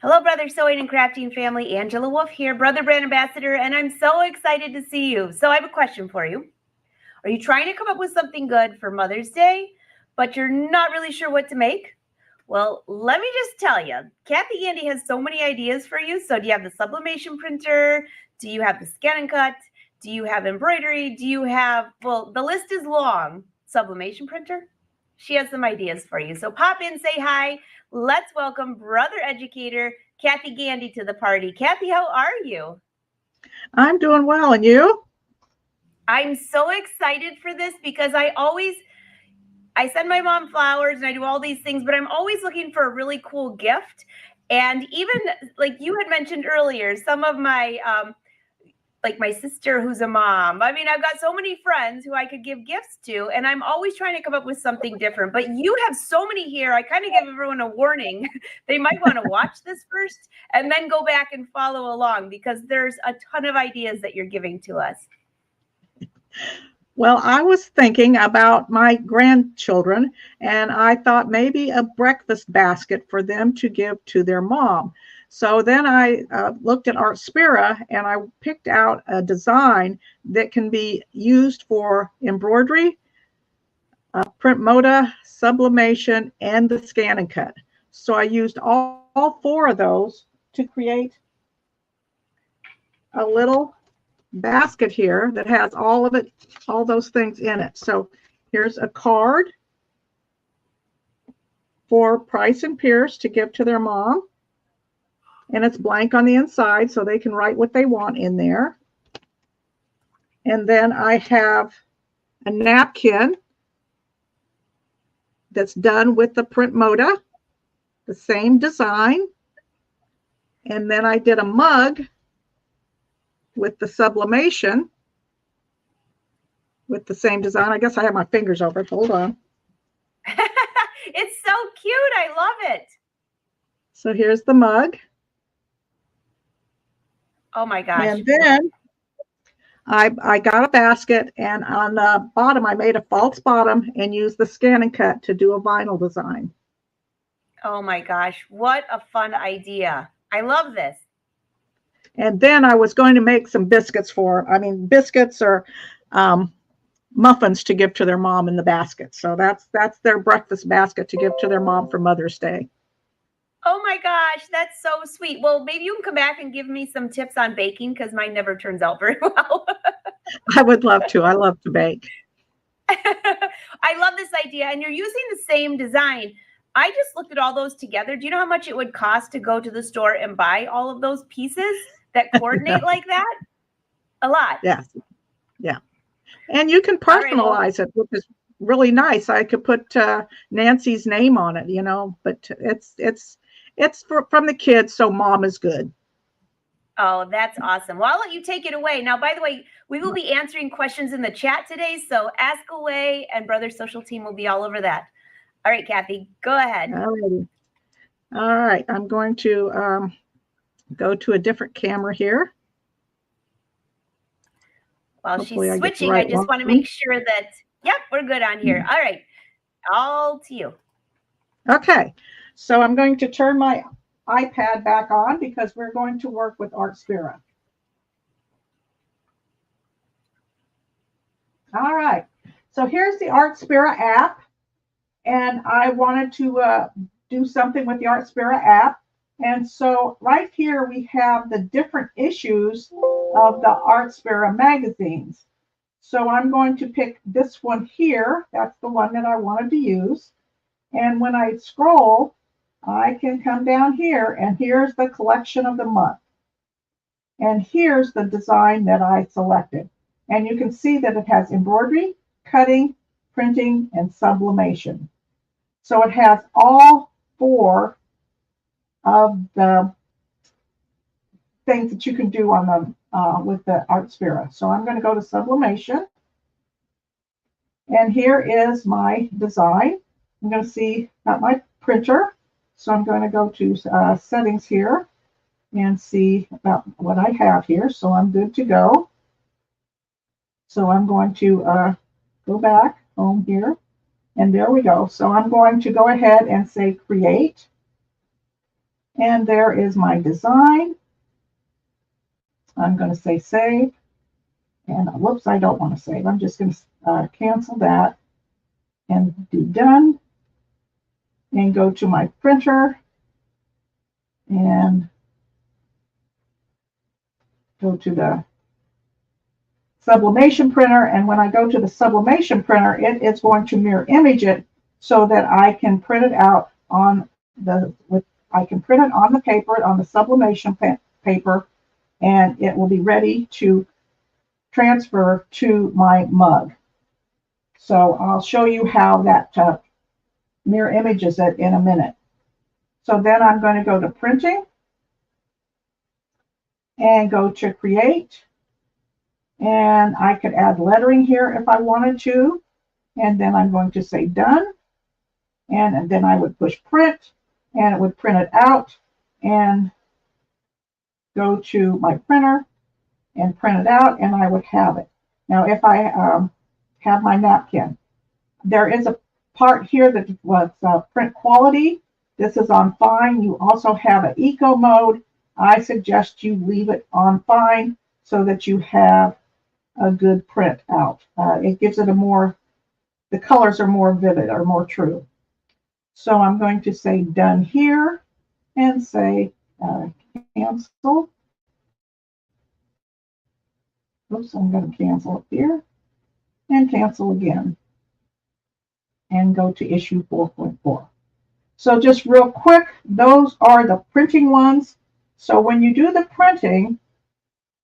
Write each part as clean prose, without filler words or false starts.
Hello, Brother Sewing and Crafting family. Angela Wolf here, Brother Brand Ambassador, and I'm so excited to see you. So I have a question for you. Are you trying to come up with something good for Mother's Day, but you're not really sure what to make? Well, let me just tell you, Cathy Gandy has so many ideas for you. So do you have the sublimation printer? Do you have the ScanNCut? Do you have embroidery? Do you have, well, the list is long. Sublimation printer? She has some ideas for you. So pop in, say hi. Let's welcome Brother Educator Cathy Gandy to the party. Cathy, how are you? I'm doing well, and you? I'm so excited for this because I send my mom flowers and I do all these things, but I'm always looking for a really cool gift. And even like you had mentioned earlier, some of my like my sister who's a mom. I mean, I've got so many friends who I could give gifts to, and I'm always trying to come up with something different. But you have so many here. I kind of give everyone a warning. They might want to watch this first and then go back and follow along because there's a ton of ideas that you're giving to us. Well, I was thinking about my grandchildren, and I thought maybe a breakfast basket for them to give to their mom. So then I looked at Artspira, and I picked out a design that can be used for embroidery, print moda, sublimation, and the ScanNCut. So I used all four of those to create a little basket here that has all of it, all those things in it. So here's a card for Price and Pierce to give to their mom. And it's blank on the inside, so they can write what they want in there. And then I have a napkin that's done with the print moda, the same design. And then I did a mug with the sublimation with the same design. I guess I have my fingers over it. Hold on. It's so cute. I love it. So here's the mug. Oh my gosh. And then I got a basket, and on the bottom I made a false bottom and used the ScanNCut to do a vinyl design. Oh my gosh. What a fun idea. I love this. And then I was going to make some biscuits biscuits or muffins to give to their mom in the basket. So that's their breakfast basket to give to their mom for Mother's Day. Oh my gosh, that's so sweet. Well, maybe you can come back and give me some tips on baking because mine never turns out very well. I would love to. I love to bake. I love this idea. And you're using the same design. I just looked at all those together. Do you know how much it would cost to go to the store and buy all of those pieces that coordinate like that? A lot. Yes. Yeah. And you can personalize it, which is really nice. I could put Nancy's name on it, but it's from the kids, so mom is good. Oh, that's awesome. Well, I'll let you take it away. Now, by the way, we will be answering questions in the chat today, so ask away, and Brother Social Team will be all over that. All right, Cathy, go ahead. All right. I'm going to go to a different camera here. While Hopefully she's switching, I just want to make sure that, yep, we're good on here. All right. All to you. Okay. So I'm going to turn my iPad back on because we're going to work with Artspira. All right. So here's the Artspira app. And I wanted to do something with the Artspira app. And so right here we have the different issues of the Artspira magazines. So I'm going to pick this one here. That's the one that I wanted to use. And when I scroll, I can come down here, and here's the collection of the month. And here's the design that I selected. And you can see that it has embroidery, cutting, printing, and sublimation. So it has all four of the things that you can do on the with the Artspira. So I'm going to go to sublimation, and here is my design. I'm going to see at my printer, so I'm going to go to settings here and see about what I have here. So I'm good to go. So I'm going to go back home here, and there we go. So I'm going to go ahead and say create. And there is my design. I'm going to say save. And whoops, I don't want to save. I'm just going to cancel that and do done. And go to my printer and go to the sublimation printer. And when I go to the sublimation printer, it is going to mirror image it so that I can print it out on the paper, on the sublimation paper, and it will be ready to transfer to my mug. So I'll show you how that mirror images it in a minute. So then I'm going to go to printing and go to create. And I could add lettering here if I wanted to. And then I'm going to say done. And then I would push print and it would print it out and go to my printer and print it out and I would have it. Now if I have my napkin, there is a part here that was print quality. This is on fine. You also have an eco mode. I suggest you leave it on fine so that you have a good print out. It gives it the colors are more vivid or more true. So I'm going to say done here and say cancel. Oops, I'm going to cancel it here and cancel again and go to issue 4.4. So just real quick, those are the printing ones. So when you do the printing,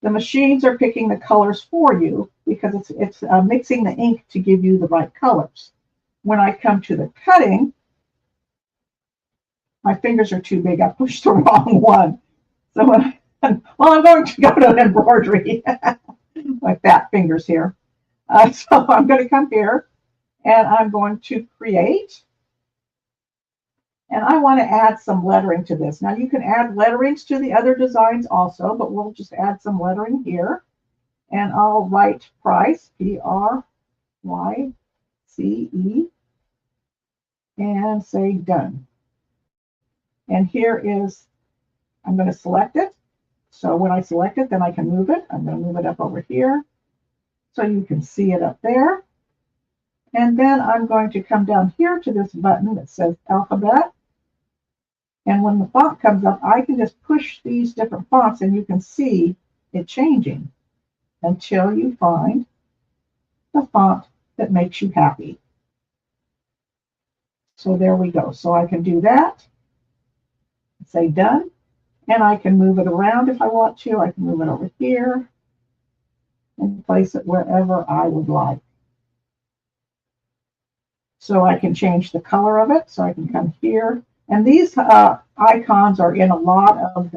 the machines are picking the colors for you because it's mixing the ink to give you the right colors. When I come to the cutting, my fingers are too big. I pushed the wrong one. So when I'm going to go to embroidery, my fat fingers here. So I'm going to come here and I'm going to create. And I want to add some lettering to this. Now you can add letterings to the other designs also, but we'll just add some lettering here. And I'll write price, P-R-Y-C-E, and say done. And here is, I'm going to select it. So when I select it, then I can move it. I'm going to move it up over here so you can see it up there. And then I'm going to come down here to this button that says alphabet. And when the font comes up, I can just push these different fonts and you can see it changing until you find the font that makes you happy. So there we go. So I can do that, say done, and I can move it around if I want to. I can move it over here and place it wherever I would like. So I can change the color of it. So I can come here. And these icons are in a lot of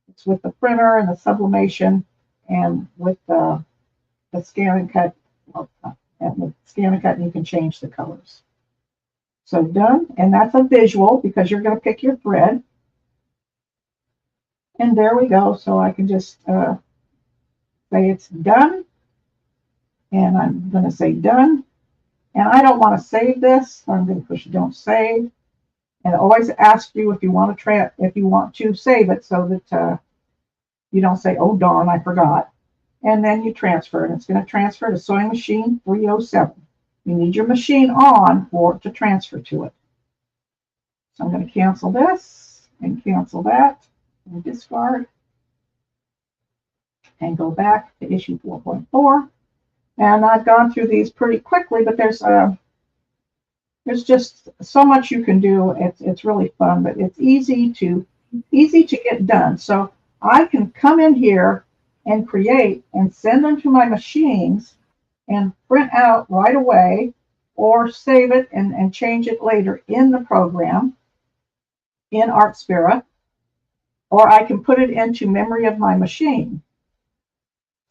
it's with the printer and the sublimation and with the ScanNCut. And with ScanNCut, you can change the colors. So done, and that's a visual because you're going to pick your thread. And there we go. So I can just say it's done, and I'm going to say done. And I don't want to save this, so I'm going to push don't save. And it always asks you if you want to save it so that you don't say, oh darn, I forgot. And then you transfer it. It's going to transfer to sewing machine 307. You need your machine on for it to transfer to it. So I'm going to cancel this and cancel that and discard and go back to issue 4.4. And I've gone through these pretty quickly, but there's just so much you can do. It's really fun, but it's easy to get done. So I can come in here and create and send them to my machines and print out right away, or save it and change it later in the program in Artspira, or I can put it into memory of my machine.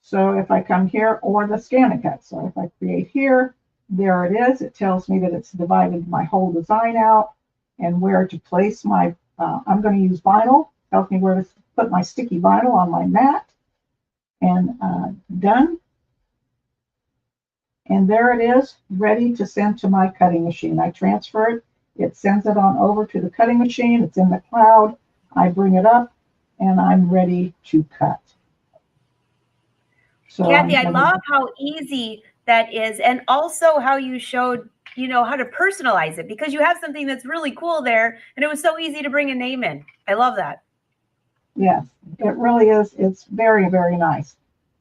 So if I come here, or the ScanNCut, so if I create here, there it is. It tells me that it's divided my whole design out and where to place my, I'm going to use vinyl, tells me where to put my sticky vinyl on my mat, and done. And there it is, ready to send to my cutting machine. I transfer it, it sends it on over to the cutting machine, it's in the cloud, I bring it up and I'm ready to cut. So Cathy, I love how easy that is, and also how you showed, how to personalize it, because you have something that's really cool there, and it was so easy to bring a name in. I love that. Yes, it really is. It's very, very nice.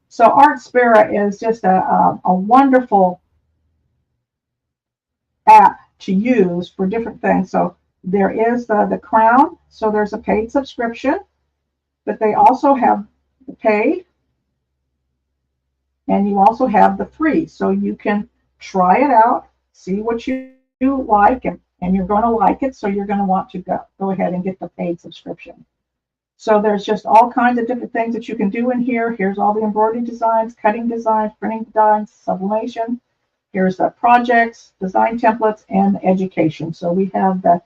So Artspira is just a wonderful app to use for different things. So there is the crown. So there's a paid subscription, but they also have the paid, and you also have the free. So you can try it out, see what you like, and you're going to like it. So you're going to want to go ahead and get the paid subscription. So there's just all kinds of different things that you can do in here. Here's all the embroidery designs, cutting designs, printing designs, sublimation. Here's the projects, design templates, and education. So we have the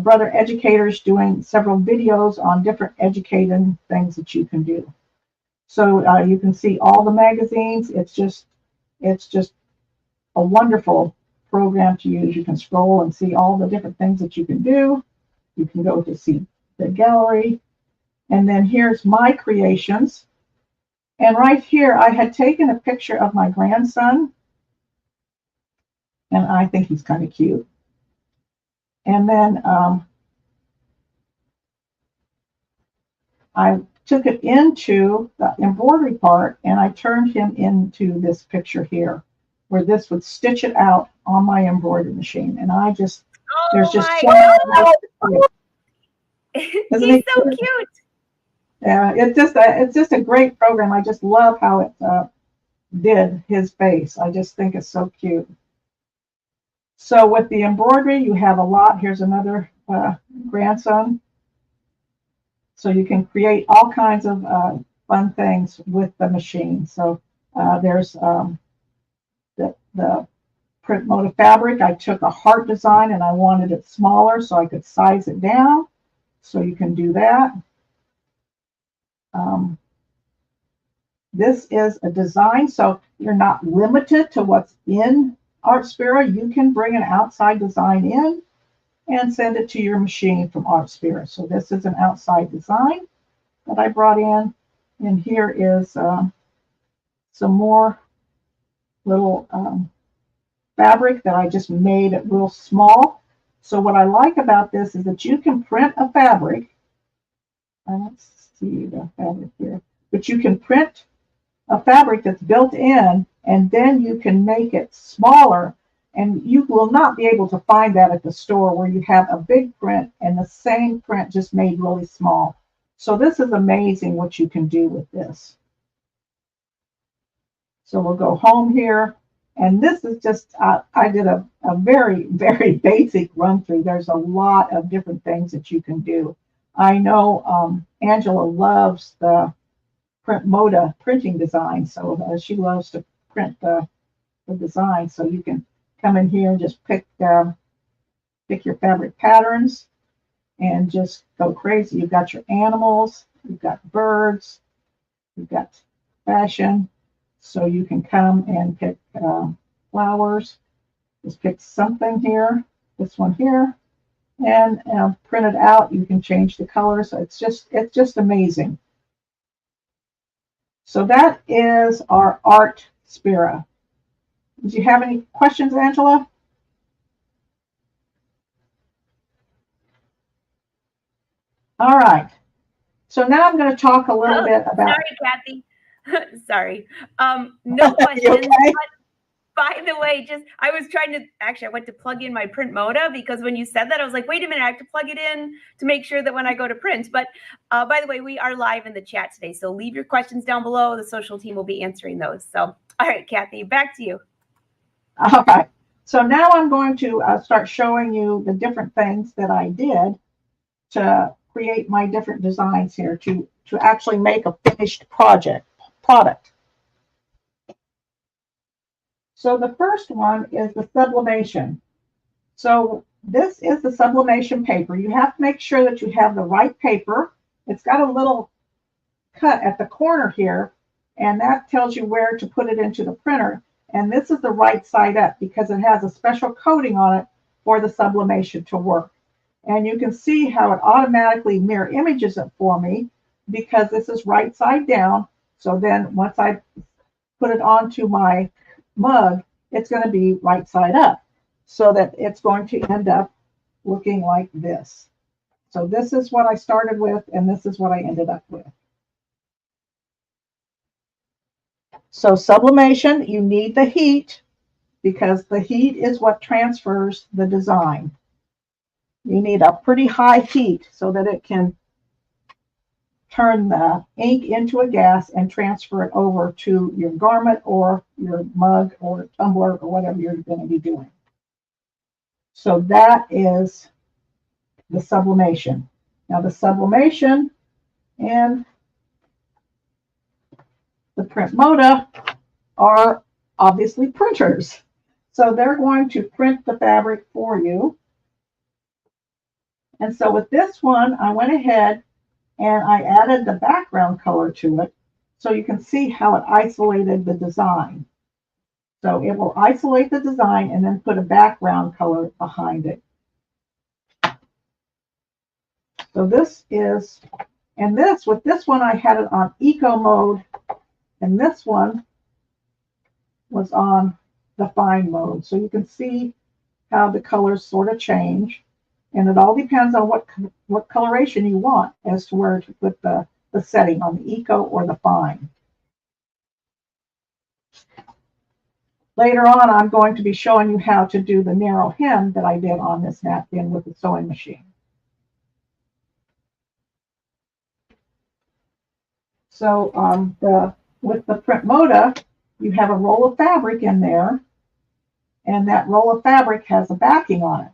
brother educators doing several videos on different educating things that you can do. So you can see all the magazines. It's just a wonderful program to use. You can scroll and see all the different things that you can do. You can go to see the gallery. And then here's my creations. And right here, I had taken a picture of my grandson. And I think he's kind of cute. And then I took it into the embroidery part, and I turned him into this picture here, where this would stitch it out on my embroidery machine. And I just, there's just so much. He's so cute. Yeah, it's just a great program. I just love how it did his face. I just think it's so cute. So with the embroidery, you have a lot. Here's another grandson. So you can create all kinds of fun things with the machine. So there's the print motive fabric. I took a heart design and I wanted it smaller so I could size it down. So you can do that. This is a design, so you're not limited to what's in Artspira. You can bring an outside design in and send it to your machine from Artspira. So this is an outside design that I brought in. And here is some more little fabric that I just made it real small. So what I like about this is that you can print a fabric. Let's see the fabric here. But you can print a fabric that's built in, and then you can make it smaller, and you will not be able to find that at the store where you have a big print and the same print just made really small. So this is amazing what you can do with this. So we'll go home here, and this is just, I did a very, very basic run through. There's a lot of different things that you can do. I know Angela loves the print Moda printing design, so she loves to print the design. So you can come in here and just pick your fabric patterns and just go crazy. You've got your animals, you've got birds, you've got fashion. So you can come and pick flowers. Just pick something here, this one here, and print it out. You can change the colors. So it's just amazing. So that is our Artspira. Did you have any questions, Angela? All right. So now I'm going to talk a little bit about. Sorry, Cathy. Sorry. No questions. Okay? But by the way, I was trying to, actually, I went to plug in my print Moda, because when you said that, I was like, wait a minute, I have to plug it in to make sure that when I go to print. But by the way, we are live in the chat today. So leave your questions down below. The social team will be answering those. So, all right, Cathy, back to you. All right. So now I'm going to start showing you the different things that I did to create my different designs here to actually make a finished product. So the first one is the sublimation. So this is the sublimation paper. You have to make sure that you have the right paper. It's got a little cut at the corner here, and that tells you where to put it into the printer. And this is the right side up because it has a special coating on it for the sublimation to work. And you can see how it automatically mirror images it for me because this is right side down. So then once I put it onto my mug, it's going to be right side up so that it's going to end up looking like this. So this is what I started with, and this is what I ended up with. So sublimation, you need the heat because the heat is what transfers the design. You need a pretty high heat so that it can turn the ink into a gas and transfer it over to your garment or your mug or tumbler or whatever you're going to be doing. So that is the sublimation. Now the sublimation and the print moda are obviously printers. So they're going to print the fabric for you. And so with this one, I went ahead and I added the background color to it so you can see how it isolated the design. So it will isolate the design and then put a background color behind it. So this is, and this, with this one, I had it on eco mode, and this one was on the fine mode. So you can see how the colors sort of change. And it all depends on what coloration you want as to where to put the setting on the eco or the fine. Later on, I'm going to be showing you how to do the narrow hem that I did on this napkin with the sewing machine. So with the print moda, you have a roll of fabric in there, and that roll of fabric has a backing on it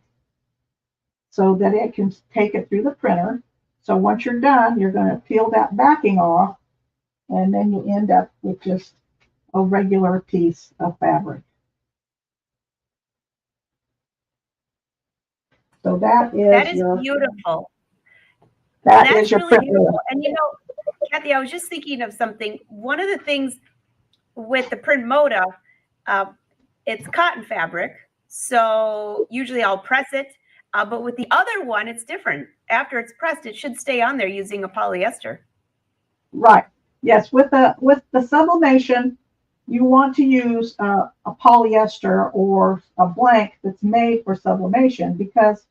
so that it can take it through the printer. So once you're done, you're going to peel that backing off, and then you end up with just a regular piece of fabric. So that is your beautiful. That is your really print beautiful. moda. And you know, Cathy, I was just thinking of something. One of the things with the print moda, it's cotton fabric, so usually I'll press it. But with the other one, it's different. After it's pressed, it should stay on there using a polyester. Right. Yes. With the sublimation, you want to use a polyester or a blank that's made for sublimation, because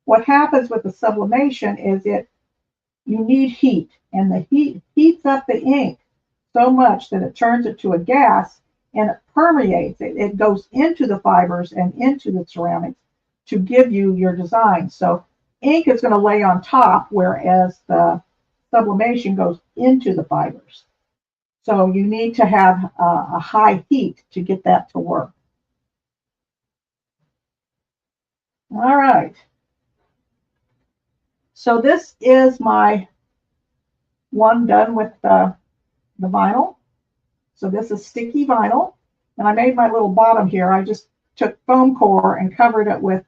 what happens with the sublimation is you need heat, and the heat heats up the ink so much that it turns it to a gas, and it permeates. It goes into the fibers and into the ceramics to give you your design. So ink is going to lay on top, whereas the sublimation goes into the fibers. So you need to have a high heat to get that to work. All right. So this is my one done with the vinyl. So this is sticky vinyl, and I made my little bottom here. I just took foam core and covered it with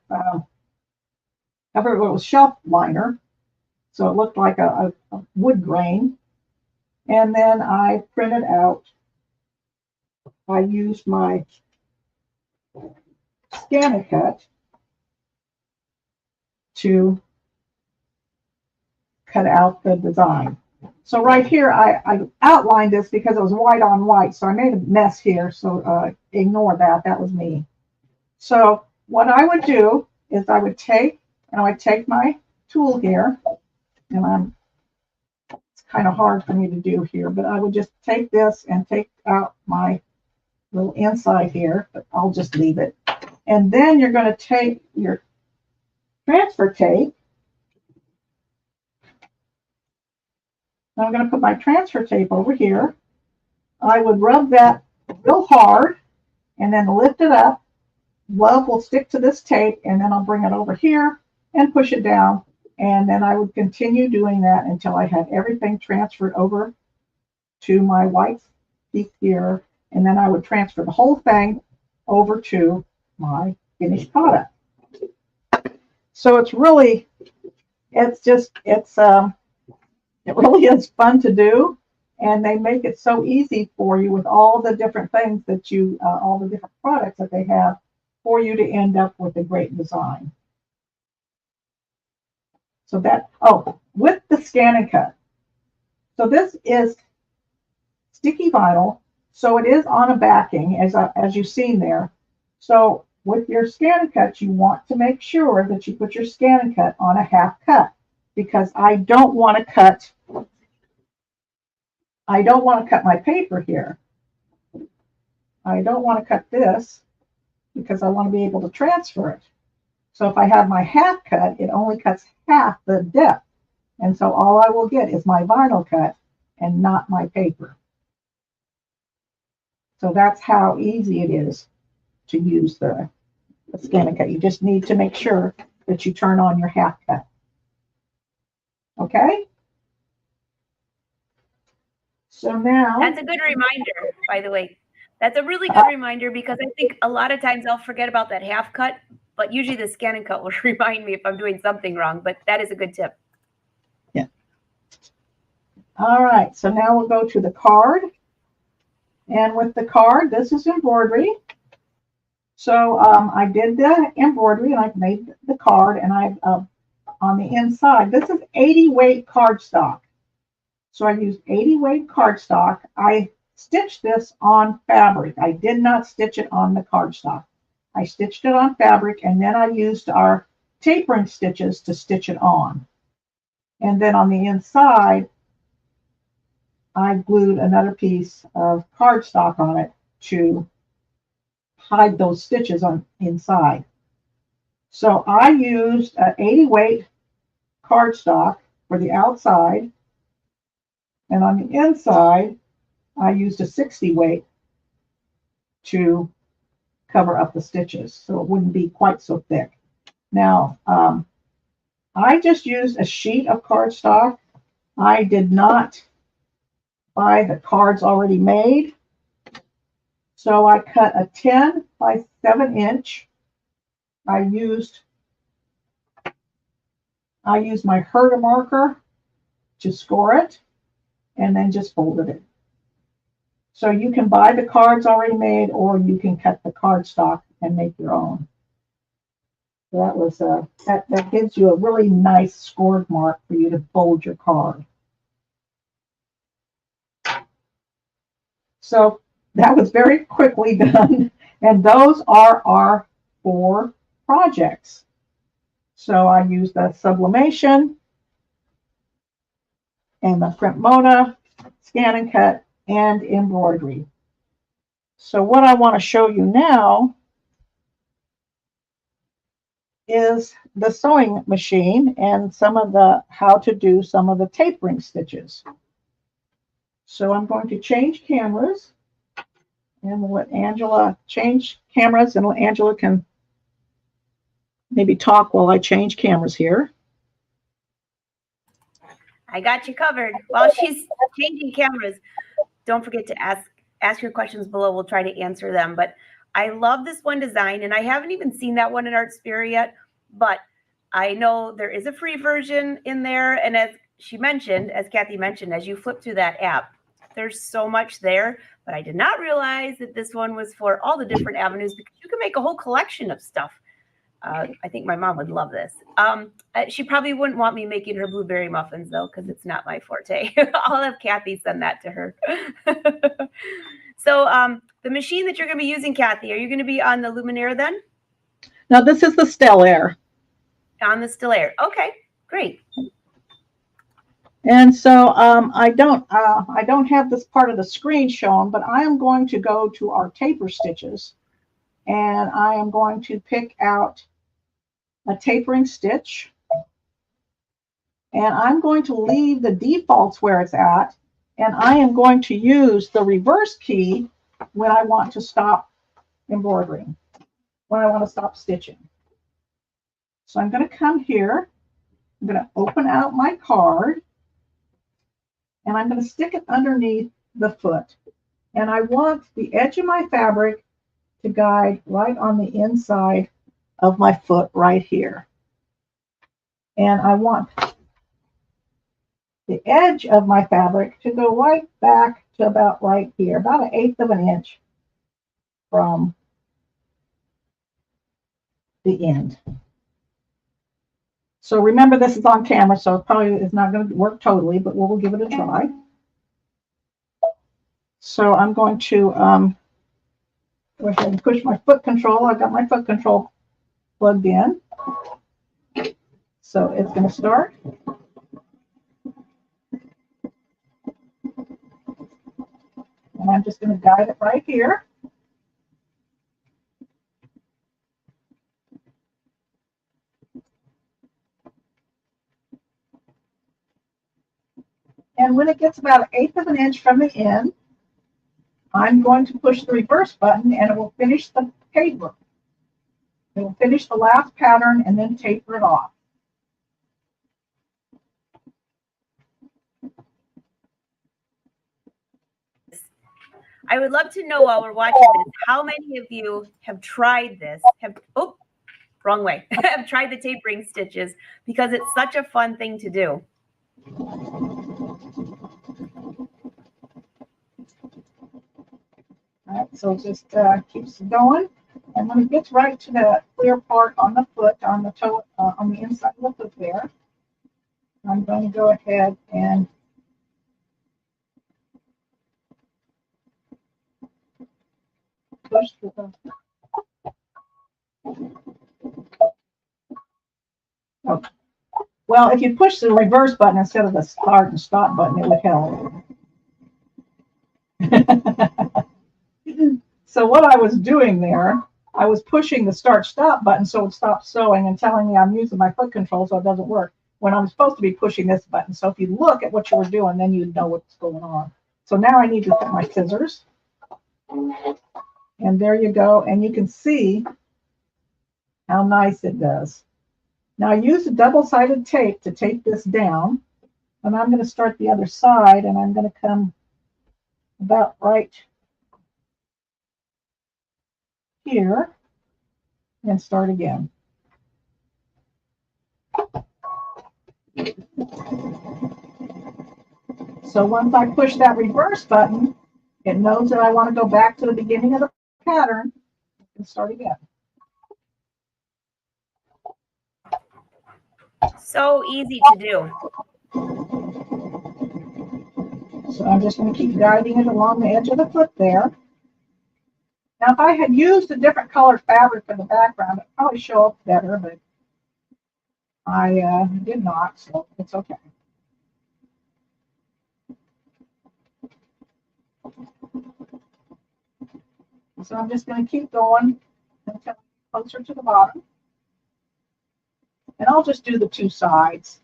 shelf liner, so it looked like a wood grain. And then I printed out. I used my ScanNCut to cut out the design. So right here, I outlined this because it was white on white, so I made a mess here, so ignore that. That was me. So what I would do is I would take my tool here, and it's kind of hard for me to do here, but I would just take this and take out my little inside here, but I'll just leave it. And then you're going to take your transfer tape. I'm going to put my transfer tape over here. I would rub that real hard and then lift it up. Glove will stick to this tape, and then I'll bring it over here and push it down. And then I would continue doing that until I had everything transferred over to my white piece here. And then I would transfer the whole thing over to my finished product. So it really is fun to do, and they make it so easy for you with all the different things that all the different products that they have for you to end up with a great design. So that, oh, with the ScanNCut. So this is sticky vinyl, so it is on a backing, as you've seen there. So with your ScanNCut, you want to make sure that you put your ScanNCut on a half cut, because I don't want to cut my paper here. I don't want to cut this because I want to be able to transfer it. So if I have my half cut, it only cuts half the depth. And so all I will get is my vinyl cut and not my paper. So that's how easy it is to use the ScanNCut. You just need to make sure that you turn on your half cut. Okay? So now... That's a good reminder, by the way. That's a really good reminder, because I think a lot of times I'll forget about that half cut, but usually the ScanNCut will remind me if I'm doing something wrong, but that is a good tip. Yeah. All right, so now we'll go to the card. And with the card, this is embroidery. So I did the embroidery and I've made the card, and I've on the inside, this is 80 weight cardstock. So I used 80 weight cardstock. I stitched this on fabric. I did not stitch it on the cardstock. I stitched it on fabric, and then I used our tapering stitches to stitch it on. And then on the inside, I glued another piece of cardstock on it to hide those stitches on inside. So I used an 80 weight cardstock for the outside, and on the inside, I used a 60 weight to cover up the stitches so it wouldn't be quite so thick. Now, I just used a sheet of cardstock. I did not buy the cards already made. So I cut a 10 by 7 inch. I used my Herta marker to score it, and then just folded it. So you can buy the cards already made, or you can cut the cardstock and make your own. So that was that gives you a really nice scored mark for you to fold your card. So that was very quickly done, and those are our 4 projects. So I used the sublimation and the print Mona, ScanNCut, and embroidery. So what I want to show you now is the sewing machine and how to do some of the tapering stitches. So I'm going to change cameras, and we'll let Angela change cameras, and Angela can maybe talk while I change cameras here. I got you covered. While she's changing cameras, don't forget to ask your questions below. We'll try to answer them. But I love this one design, and I haven't even seen that one in Artspira yet, but I know there is a free version in there. And as Cathy mentioned, as you flip through that app, there's so much there, but I did not realize that this one was for all the different avenues, because you can make a whole collection of stuff. I think my mom would love this. She probably wouldn't want me making her blueberry muffins, though, because it's not my forte. I'll have Cathy send that to her. So the machine that you're going to be using, Cathy, are you going to be on the Luminaire then? Now this is the Stellaire. On the Stellaire. Okay, great. And so I don't have this part of the screen shown, but I am going to go to our taper stitches, and I am going to pick out a tapering stitch, and I'm going to leave the defaults where it's at, and I am going to use the reverse key when I want to stop embroidering, when I want to stop stitching. So I'm going to come here, I'm going to open out my card, and I'm going to stick it underneath the foot. And I want the edge of my fabric to guide right on the inside of my foot right here. And I want the edge of my fabric to go right back to about right here, about 1/8 of an inch from the end. So remember, this is on camera, so it probably is not going to work totally, but we'll give it a try. So I'm going to go ahead and push my foot control. I've got my foot control plugged in. So it's going to start. And I'm just going to guide it right here. And when it gets about 1/8 of an inch from the end, I'm going to push the reverse button and it will finish the taper. It will finish the last pattern and then taper it off. I would love to know while we're watching this, how many of you have tried this, wrong way, have tried the tapering stitches, because it's such a fun thing to do. All right, so it just keeps going. And when it gets right to the clear part on the foot, on the toe, on the inside of the foot there, I'm going to go ahead and push through the. Oh. Well, if you push the reverse button instead of the start and stop button, it would help. So what I was doing there, I was pushing the start stop button so it would stop sewing and telling me I'm using my foot control so it doesn't work, when I'm supposed to be pushing this button. So if you look at what you were doing, then you'd know what's going on. So now I need to put my scissors. And there you go. And you can see how nice it does. Now I use a double-sided tape to tape this down. And I'm going to start the other side, and I'm going to come about right here and start again. So once I push that reverse button, it knows that I want to go back to the beginning of the pattern and start again. So easy to do. So I'm just going to keep guiding it along the edge of the foot there. Now, if I had used a different colored fabric for the background, it would probably show up better, but I did not, so it's okay. So I'm just going to keep going until closer to the bottom. And I'll just do the two sides.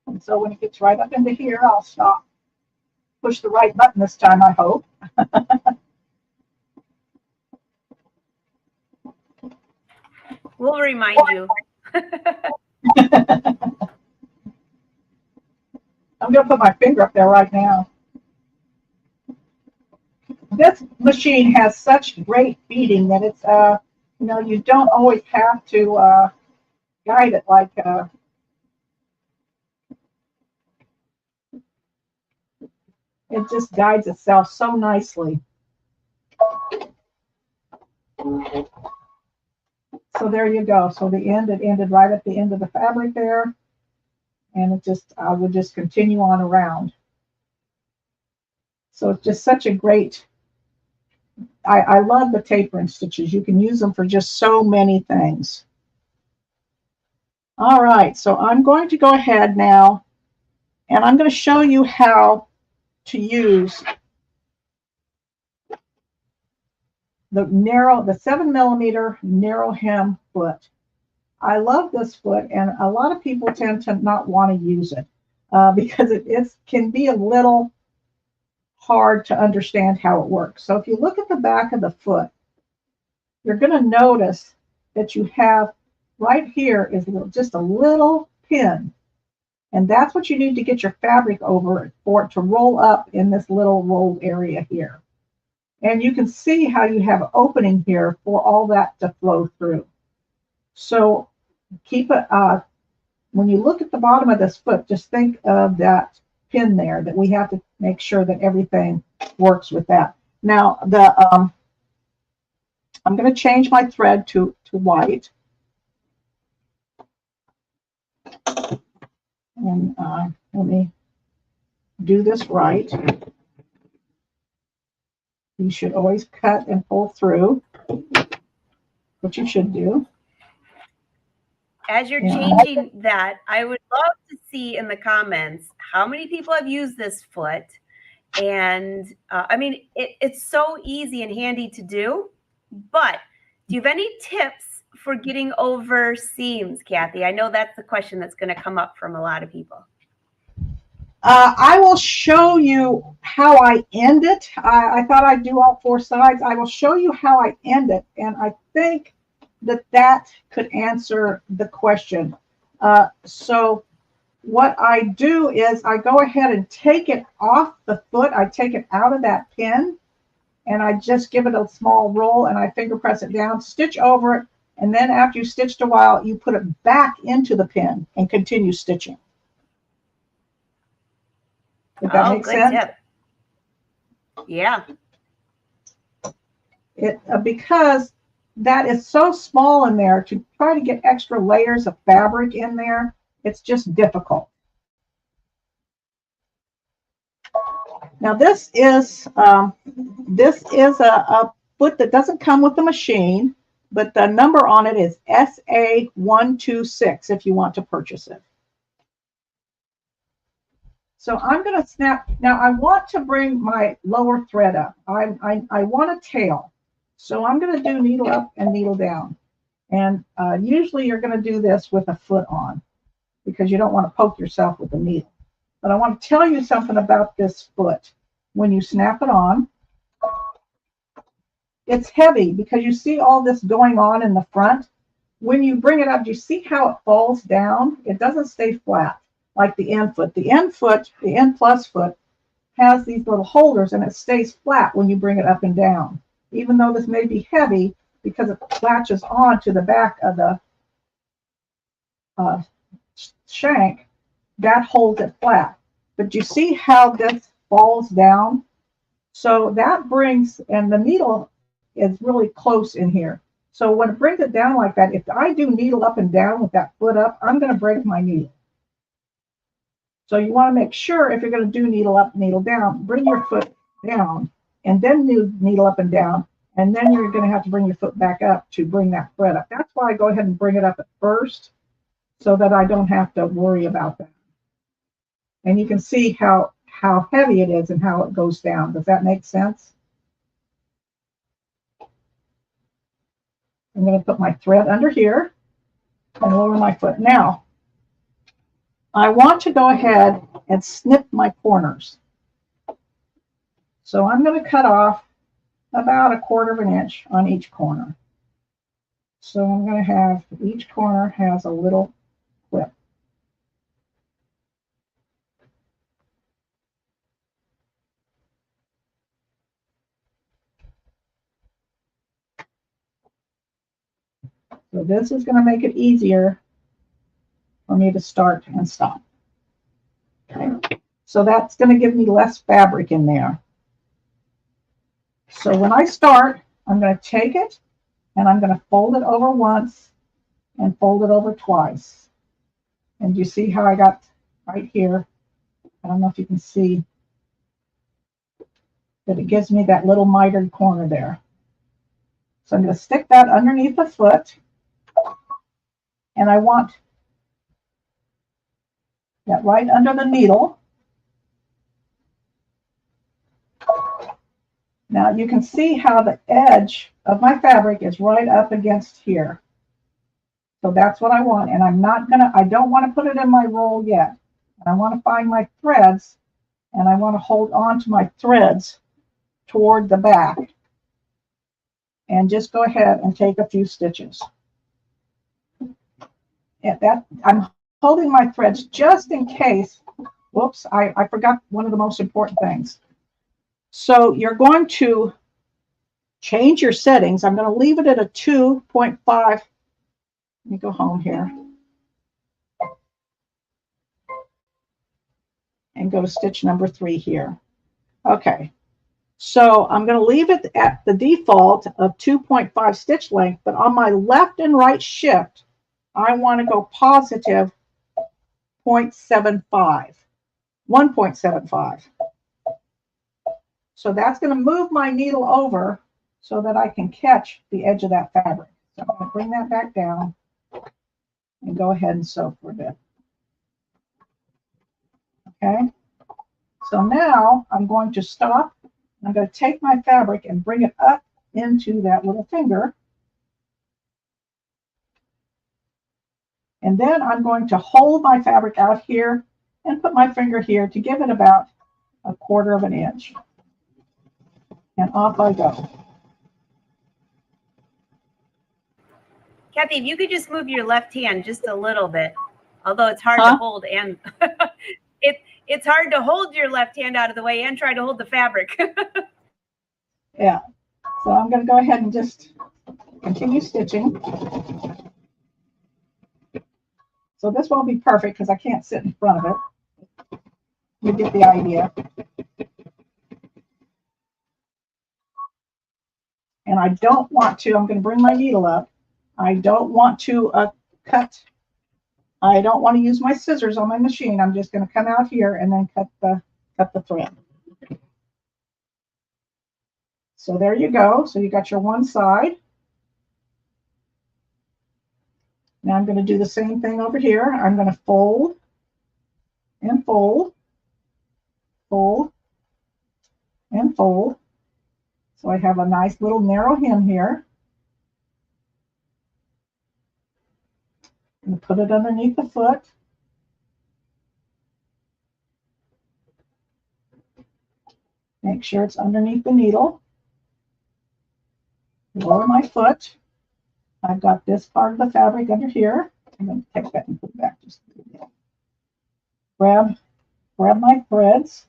And so when it gets right up into here, I'll stop. Push the right button this time, I hope. We'll remind you. I'm going to put my finger up there right now. This machine has such great feeding that it's, you know, you don't always have to guide it like it just guides itself so nicely. So there you go. So it ended right at the end of the fabric there. And it just, I would just continue on around. So it's just such a great, I love the tapering stitches. You can use them for just so many things. All right, so I'm going to go ahead now and I'm going to show you how to use the 7mm narrow hem foot. I love this foot, and a lot of people tend to not want to use it because it can be a little hard to understand how it works. So if you look at the back of the foot, you're going to notice that you have right here is just a little pin. And that's what you need to get your fabric over for it to roll up in this little rolled area here. And you can see how you have an opening here for all that to flow through. So keep it, when you look at the bottom of this foot, just think of that pin there that we have to make sure that everything works with that. Now I'm going to change my thread to white, and let me do this right. You should always cut and pull through, what you should do. As you're changing that, I would love to see in the comments how many people have used this foot. And I mean, it's so easy and handy to do, but do you have any tips for getting over seams, Cathy? I know that's the question that's going to come up from a lot of people. I will show you how I end it. I thought I'd do all 4 sides. I will show you how I end it, and I think that could answer the question. So what I do is I go ahead and take it off the foot. I take it out of that pin, and I just give it a small roll, and I finger press it down, stitch over it, and then after you stitched a while, you put it back into the pin and continue stitching. Did that make sense? Tip. Yeah. Because that is so small in there, to try to get extra layers of fabric in there, it's just difficult. Now this is a foot that doesn't come with the machine, but the number on it is SA126 if you want to purchase it. So I'm going to snap. Now I want to bring my lower thread up. I want a tail. So I'm going to do needle up and needle down. And usually you're going to do this with a foot on, because you don't want to poke yourself with the needle. But I want to tell you something about this foot. When you snap it on, it's heavy because you see all this going on in the front. When you bring it up, do you see how it falls down? It doesn't stay flat like the end foot. The end foot, the end plus foot, has these little holders, and it stays flat when you bring it up and down. Even though this may be heavy, because it latches on to the back of the shank, that holds it flat. But you see how this falls down? So that brings, and the needle is really close in here. So when it brings it down like that, if I do needle up and down with that foot up, I'm going to break my needle. So you want to make sure, if you're going to do needle up, needle down, bring your foot down and then needle up and down. And then you're going to have to bring your foot back up to bring that thread up. That's why I go ahead and bring it up at first, so that I don't have to worry about that. And you can see how heavy it is and how it goes down. Does that make sense? I'm going to put my thread under here and lower my foot. Now, I want to go ahead and snip my corners. So I'm going to cut off about 1/4 of an inch on each corner. So I'm going to have, each corner has a little clip. So this is going to make it easier for me to start and stop. Okay. So that's going to give me less fabric in there. So when I start, I'm going to take it and I'm going to fold it over once and fold it over twice. And you see how I got right here? I don't know if you can see that it gives me that little mitered corner there. So I'm going to stick that underneath the foot, and I want that right under the needle. Now you can see how the edge of my fabric is right up against here. So that's what I want. And I don't want to put it in my roll yet. I want to find my threads, and I want to hold on to my threads toward the back. And just go ahead and take a few stitches. And that, I'm holding my threads just in case. Whoops, I forgot one of the most important things. So you're going to change your settings. I'm going to leave it at a 2.5. Let me go home here and go to stitch number 3 here. Okay, So I'm going to leave it at the default of 2.5 stitch length, but on my left and right shift, I want to go positive 0.75, 1.75. So that's going to move my needle over so that I can catch the edge of that fabric. So I'm going to bring that back down and go ahead and sew for a bit. Okay, so now I'm going to stop. I'm going to take my fabric and bring it up into that little finger. And then I'm going to hold my fabric out here and put my finger here to give it about 1/4 inch. And off I go. Cathy, if you could just move your left hand just a little bit, although it's hard to hold, and it's hard to hold your left hand out of the way and try to hold the fabric. Yeah. So I'm going to go ahead and just continue stitching. So this won't be perfect because I can't sit in front of it. You get the idea. And I don't want to, I'm going to bring my needle up. I don't want to cut. I don't want to use my scissors on my machine. I'm just going to come out here and then cut the thread. So there you go. So you got your one side. Now I'm going to do the same thing over here. I'm going to fold and fold, fold and fold. So I have a nice little narrow hem here. I'm going to put it underneath the foot. Make sure it's underneath the needle. Lower my foot. I've got this part of the fabric under here. I'm going to take that and put it back just a little bit. Grab my threads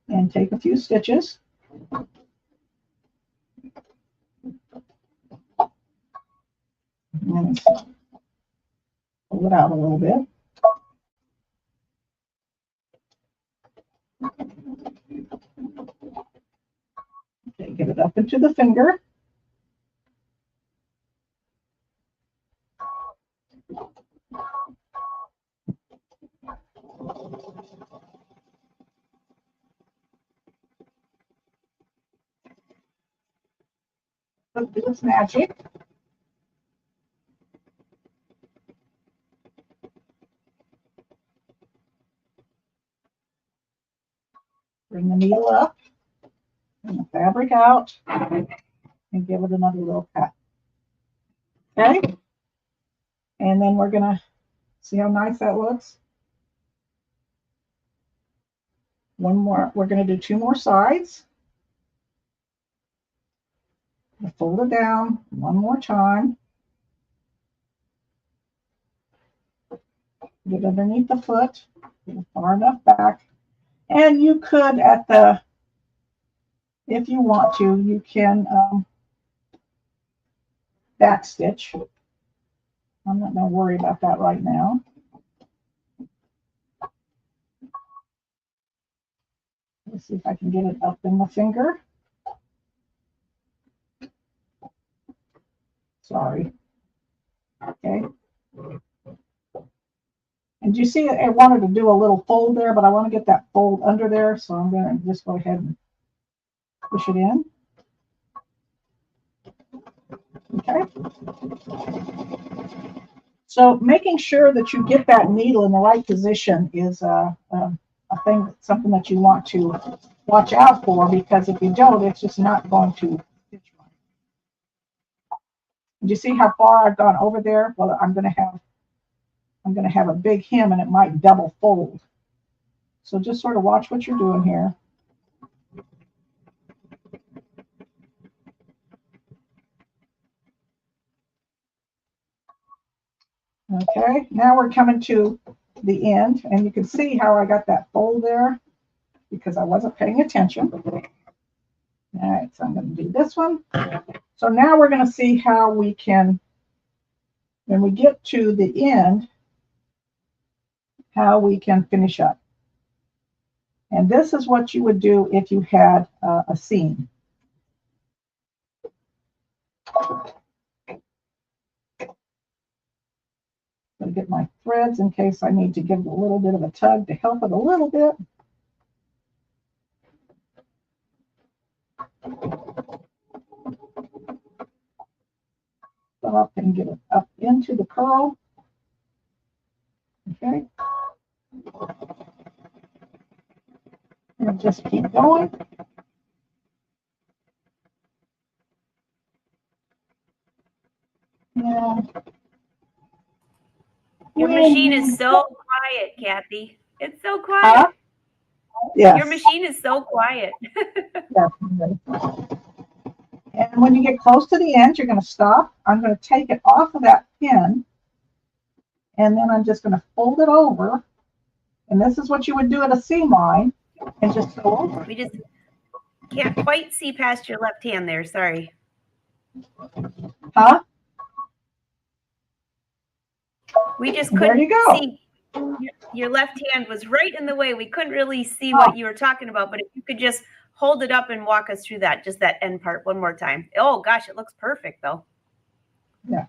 and take a few stitches. And pull it out a little bit. Okay, get it up into the finger. Let's do its magic. Bring the needle up, bring the fabric out, and give it another little cut. Okay? And then we're going to see how nice that looks. One more. We're going to do 2 more sides. Fold it down one more time. Get it underneath the foot, get it far enough back. And you could, if you want to, you can back stitch. I'm not going to worry about that right now. Let's see if I can get it up in the finger. Sorry. Okay. And you see, I wanted to do a little fold there, but I want to get that fold under there, so I'm going to just go ahead and push it in. Okay. So making sure that you get that needle in the right position is something that you want to watch out for, because if you don't, it's just not going to stitch right. Do you see how far I've gone over there? Well, I'm going to have a big hem and it might double fold. So just sort of watch what you're doing here. Okay, now we're coming to the end, and you can see how I got that fold there because I wasn't paying attention. All right, so I'm going to do this one. So now we're going to see how we can, when we get to the end, how we can finish up. And this is what you would do if you had a seam. I'm going to get my threads in case I need to give it a little bit of a tug to help it a little bit. Up and get it up into the curl. Okay. And just keep going. Yeah. Your machine is so quiet, Cathy. It's so quiet. Huh? Yes. Your machine is so quiet. Definitely. And when you get close to the end, you're going to stop. I'm going to take it off of that pin. And then I'm just going to fold it over. And this is what you would do at a seam line. And just go over. We just can't quite see past your left hand there. Sorry. Huh? We just There couldn't you go. see. Your left hand was right in the way. We couldn't really see what you were talking about, but if you could just hold it up and walk us through that, just that end part one more time. Oh gosh, it looks perfect though. Yeah.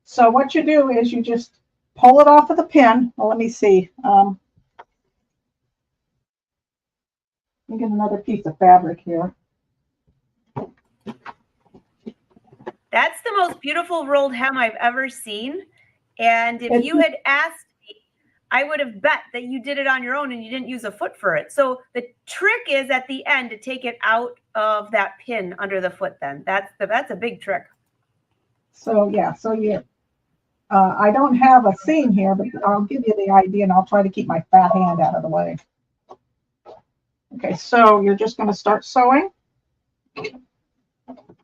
So what you do is you just pull it off of the pin. Well, let me see. Let me get another piece of fabric here. That's the most beautiful rolled hem I've ever seen. And if you had asked me, I would have bet that you did it on your own and you didn't use a foot for it. So the trick is at the end to take it out of that pin under the foot then. That's a big trick. So yeah, so you, I don't have a seam here, but I'll give you the idea and I'll try to keep my fat hand out of the way. Okay, so you're just going to start sewing.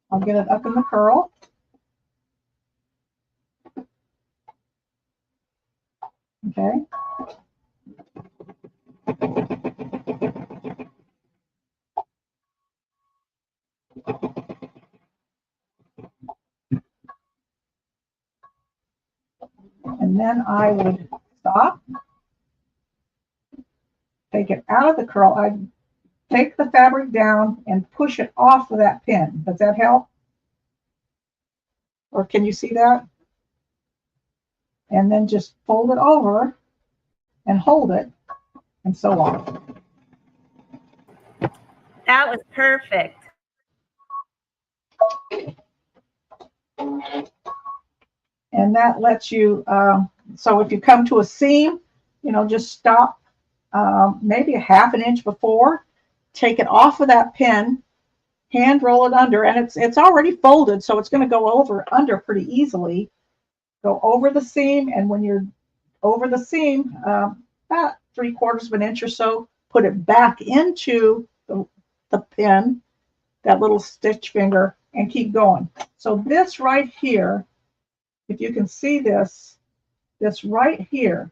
I'll get it up in the curl. Okay. And then I would stop, take it out of the curl. I'd take the fabric down and push it off of that pin. Does that help? Or can you see that? And then just fold it over and hold it and so on. That was perfect. And that lets you, so if you come to a seam, just stop maybe a ½ inch before, take it off of that pin, hand roll it under, and it's already folded, so it's going to go under pretty easily. Go over the seam, and when you're over the seam, about 3/4 of an inch or so, put it back into the pin, that little stitch finger, and keep going. So this right here, if you can see this right here,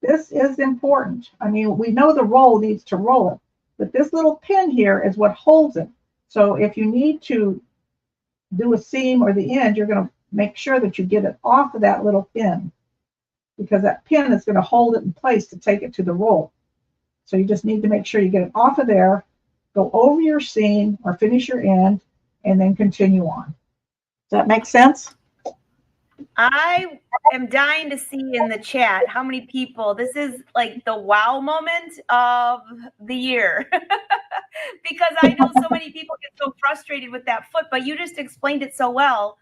this is important. I mean, we know the roll needs to roll it, but this little pin here is what holds it. So if you need to do a seam or the end, you're going to make sure that you get it off of that little pin, because that pin is going to hold it in place to take it to the roll. So you just need to make sure you get it off of there, go over your seam or finish your end, and then continue on. Does that make sense? I am dying to see in the chat how many people, this is like the wow moment of the year. Because I know so many people get so frustrated with that foot, but you just explained it so well.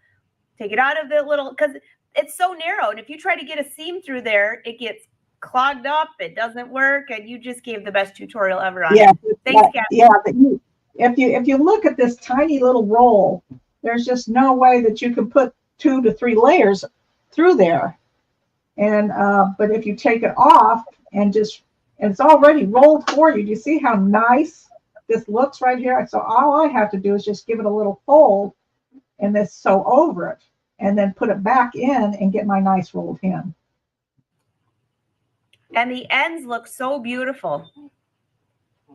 Take it out of the little, because it's so narrow. And if you try to get a seam through there, it gets clogged up, it doesn't work, and you just gave the best tutorial ever on it. Thanks, Cathy. Yeah, but if you look at this tiny little roll, there's just no way that you can put 2 to 3 layers through there. And but if you take it off and it's already rolled for you. Do you see how nice this looks right here? So all I have to do is just give it a little fold and then sew over it, and then put it back in and get my nice rolled hem. And the ends look so beautiful.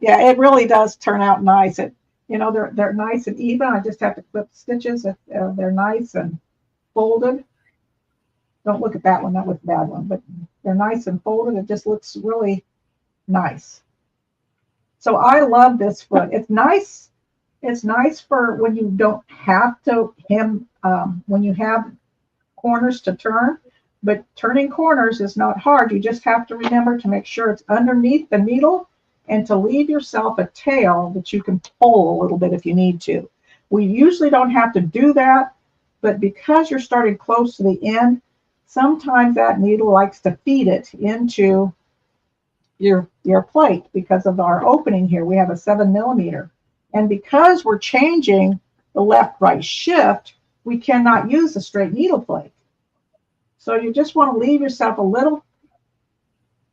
Yeah, it really does turn out nice. They're nice and even. I just have to clip stitches if they're nice and folded. Don't look at that one. That was a bad one. But they're nice and folded. It just looks really nice. So I love this foot. It's nice. It's nice for when you don't have to hem, when you have corners to turn, but turning corners is not hard. You just have to remember to make sure it's underneath the needle and to leave yourself a tail that you can pull a little bit if you need to. We usually don't have to do that, but because you're starting close to the end, sometimes that needle likes to feed it into your plate because of our opening here. We have a 7mm. And because we're changing the left-right shift, we cannot use a straight needle plate. So you just want to leave yourself a little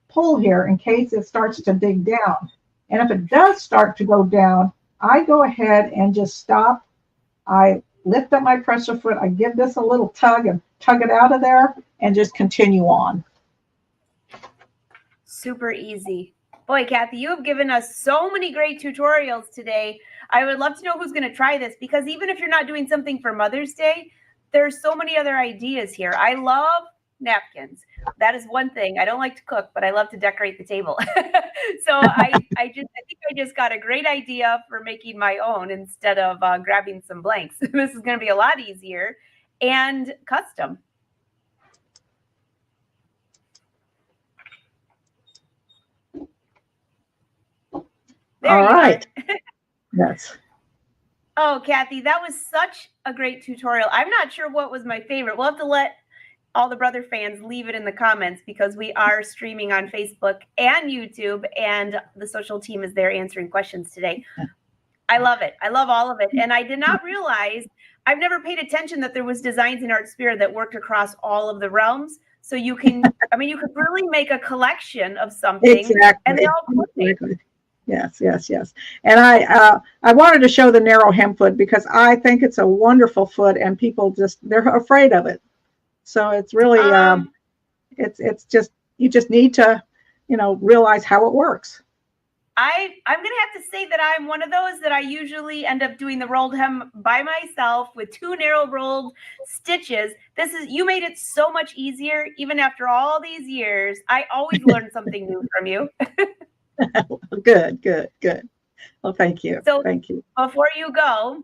pull here in case it starts to dig down. And if it does start to go down, I go ahead and just stop. I lift up my presser foot. I give this a little tug and tug it out of there and just continue on. Super easy. Boy, Cathy, you have given us so many great tutorials today. I would love to know who's going to try this, because even if you're not doing something for Mother's Day, there's so many other ideas here. I love napkins. That is one thing. I don't like to cook, but I love to decorate the table. So I think I just got a great idea for making my own instead of grabbing some blanks. This is going to be a lot easier and custom. There All you right. are. Yes. Oh, Cathy, that was such a great tutorial. I'm not sure what was my favorite. We'll have to let all the brother fans leave it in the comments, because we are streaming on Facebook and YouTube, and the social team is there answering questions today. I love it. I love all of it. And I did not realize, I've never paid attention that there was designs in Artspira that worked across all of the realms. So you can, I mean, you could really make a collection of something. Exactly. And they all Exactly. Yes. And I wanted to show the narrow hem foot because I think it's a wonderful foot, and people they're afraid of it. So it's really it's just, you just need to, realize how it works. I'm going to have to say that I'm one of those that I usually end up doing the rolled hem by myself with 2 narrow rolled stitches. You made it so much easier, even after all these years. I always learn something new from you. Good. Well, thank you. So thank you. Before you go,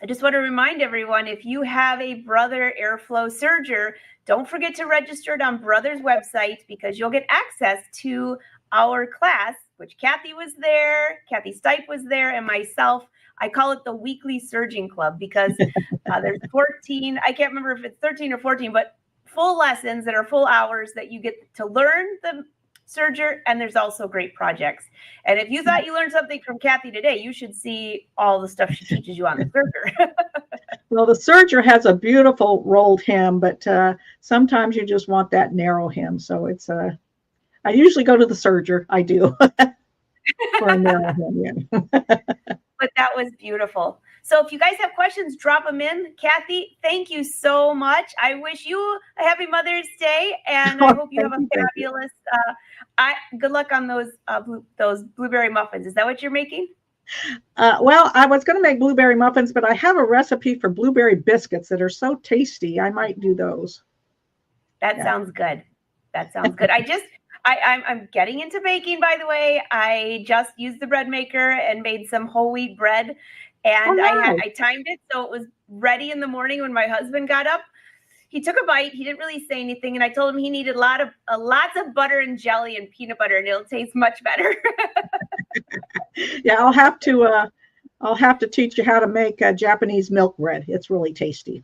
I just want to remind everyone, if you have a Brother Airflow serger, don't forget to register it on Brother's website, because you'll get access to our class, which Cathy was there, Cathy Stipe was there, and myself. I call it the weekly serging club, because there's 14, I can't remember if it's 13 or 14, but full lessons that are full hours that you get to learn the serger, and there's also great projects. And if you thought you learned something from Cathy today, you should see all the stuff she teaches you on the serger. Well, the serger has a beautiful rolled hem, but sometimes you just want that narrow hem. So it's I usually go to the serger. I do for a narrow hem. Yeah. But that was beautiful. So if you guys have questions, drop them in. Cathy, thank you so much. I wish you a happy Mother's Day, and I hope you have a fabulous. Good luck on those blueberry muffins. Is that what you're making? Well, I was going to make blueberry muffins, but I have a recipe for blueberry biscuits that are so tasty. I might do those. That sounds good. That sounds good. I'm getting into baking, by the way. I just used the bread maker and made some whole wheat bread, and I timed it so it was ready in the morning when my husband got up. He took a bite. He didn't really say anything, and I told him he needed lots of butter and jelly and peanut butter, and it'll taste much better. Yeah, I'll have to teach you how to make Japanese milk bread. It's really tasty.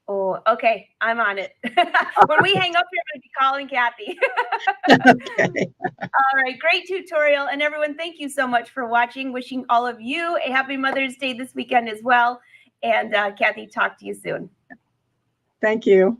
Oh, okay. I'm on it. When we hang up here, I'm going to be calling Cathy. Okay. All right. Great tutorial. And everyone, thank you so much for watching. Wishing all of you a happy Mother's Day this weekend as well. And Cathy, talk to you soon. Thank you.